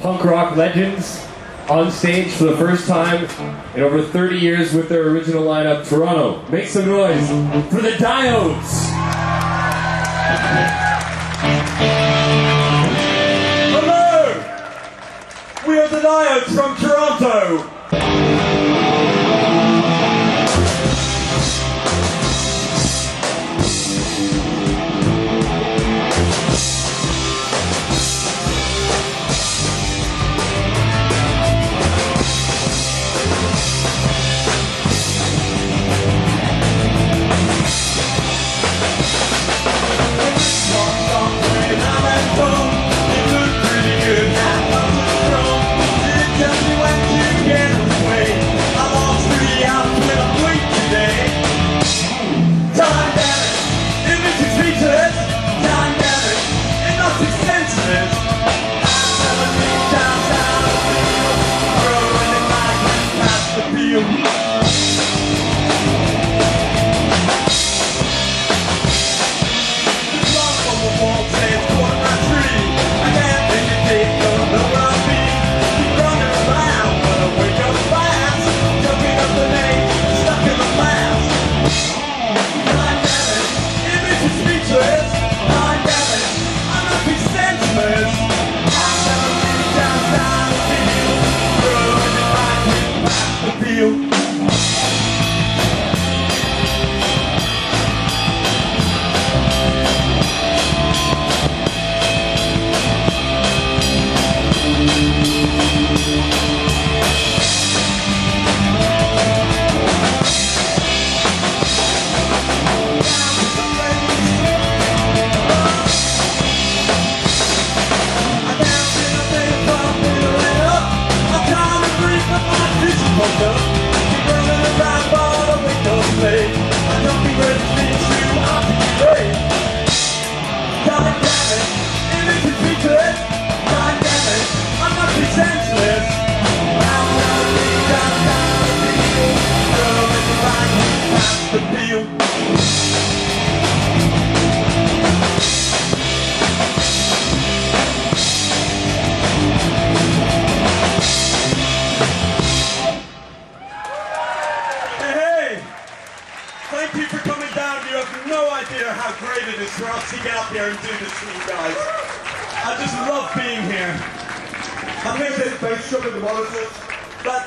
punk rock legends on stage for the first time in over 30 years with their original lineup. Toronto, make some noise for the Diodes! Hello! We are the Diodes from Toronto!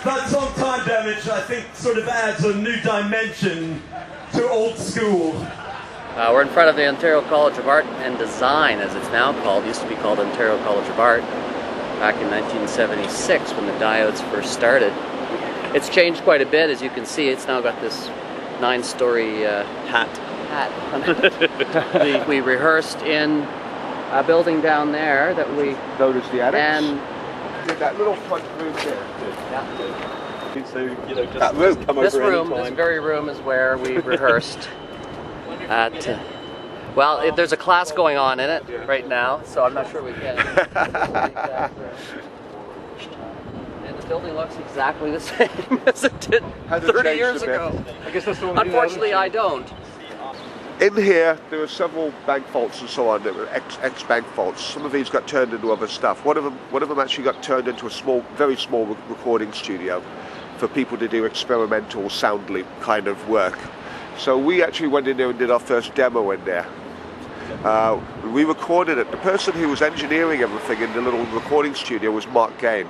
That song Time Damage, I think, sort of adds a new dimension to old school. We're in front of the Ontario College of Art and Design, as it's now called. It used to be called Ontario College of Art back in 1976 when the Diodes first started. It's changed quite a bit, as you can see. It's now got this 9-story hat on it. We rehearsed in a building down there that we... Notice the attics? And that little front room there. Yeah. So, you know, That room. come This over room, anytime. this very room is where we rehearsed at, well, there's a class going on in it right now, so I'm not sure we can. And the building looks exactly the same as it did 30 years ago. I guess that's the one. Unfortunately, I don't. In here, there are several bank vaults and so on. There were ex-bank vaults. Some of these got turned into other stuff. One of them actually got turned into a small, very small recording studio for people to do experimental soundly kind of work. So we actually went in there and did our first demo in there. We recorded it. The person who was engineering everything in the little recording studio was Mark Gain,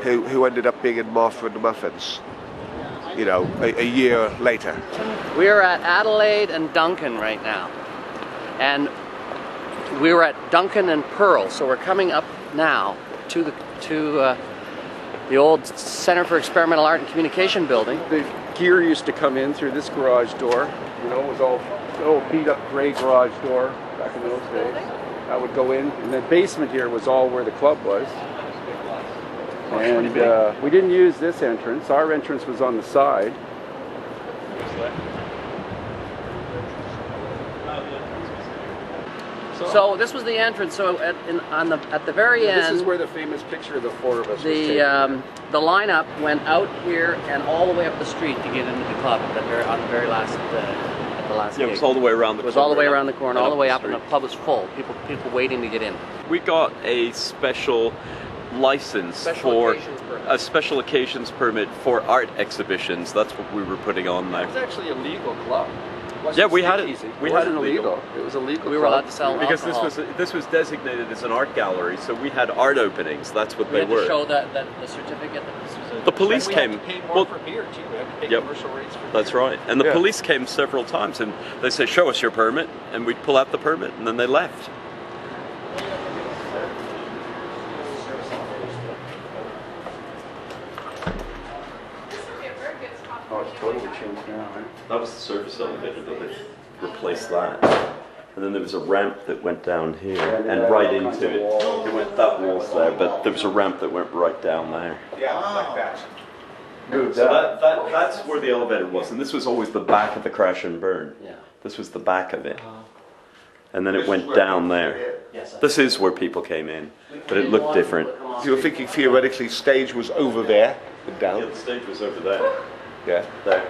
who ended up being in Martha and the Muffins, you know, a year later. We are at Adelaide and Duncan right now. And we were at Duncan and Pearl, so we're coming up now to the old Center for Experimental Art and Communication building. The gear used to come in through this garage door. You know, it was all beat up gray garage door back in those days. That would go in, and the basement here was all where the club was. And we didn't use this entrance. Our entrance was on the side. So this was the entrance. So at the very end, this is where the famous picture of the four of us was taken. The lineup went out here and all the way up the street to get into the club on the very last at the last. Yeah, it was all the way around the. It was all the way around the corner, all the way up, street. and the pub was full. People waiting to get in. We got a special license Special for occasions permit. a special occasions permit for art exhibitions. That's what we were putting on It there. was actually a legal club. Yeah, we had it. Speakeasy. We It had it wasn't legal. illegal. It was a legal We were club. allowed to sell Because alcohol. this was designated as an art gallery, so we had art openings. That's what We they had were. to show that the certificate that this was a... The police And we came. had to pay more well, for beer too. We had to pay Yep. commercial rates for that's beer. right. And the Yeah. police came several times, and they say, "Show us your permit," and we'd pull out the permit, and then they left. Oh, it's totally changed now, right? That was the surface elevator, but they replaced that. And then there was a ramp that went down here they and had right all kinds into of it. walls. It went that wall's there, but there was a ramp that went right down there. Yeah, like that. Moved So up. that's where the elevator was, and this was always the back of the crash and burn. Yeah. This was the back of it. And then it This went is where down people there. came in. Yes, This is where people came in, but it looked different. So you're thinking theoretically stage was over there and Yeah, down? the stage was over there. Yeah. There.